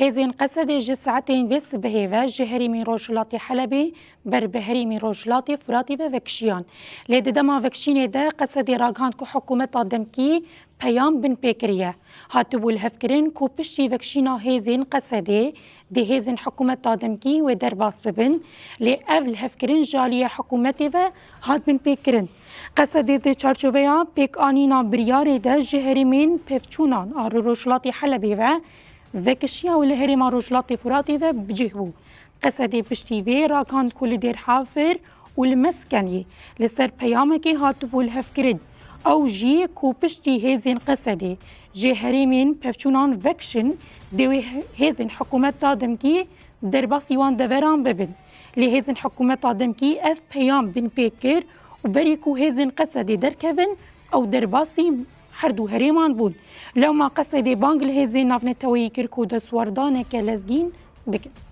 هزین قصد جسعتین ویس بهیوه جهریمی روجلاتی حلبی بر بهریمی روجلاتی فراتی و وکشیان. لید دما وکشینه ده قصد راگهان که حکومت دمکی پیام بن پیکریه. هاتو بول هفکرین که پشتی وکشینا هزین قصده ده هزین حکومت دمکی و درباس ببن لی اول هفکرین جالی حکومتی و هات بن پیکرین. قصده ده چارچوبه پیک آنینا بریاری ده جهریمین پفچونان آر روجلاتی حلبی و وکشیا و لهرما روجلاتی فراتی و بجهبو قصدی پشتی وی راکان کل دیر حافر و المسکنی لسر پیامکی هاتو بول هفکرد او جی کو پشتی هزین قصدی جهریمین پفچونان وکشن دوی هزین حکومت دادمکی در باسیوان دوران ببن لی هزین حکومت دادمکی اف پیام بن پیکر و بری کو هزین قصدی در کون او در باسی هر دو هریمان بود لو ما قصدی بانگل هزین نافنتوی کرکو دسواردانه که لزگین بکن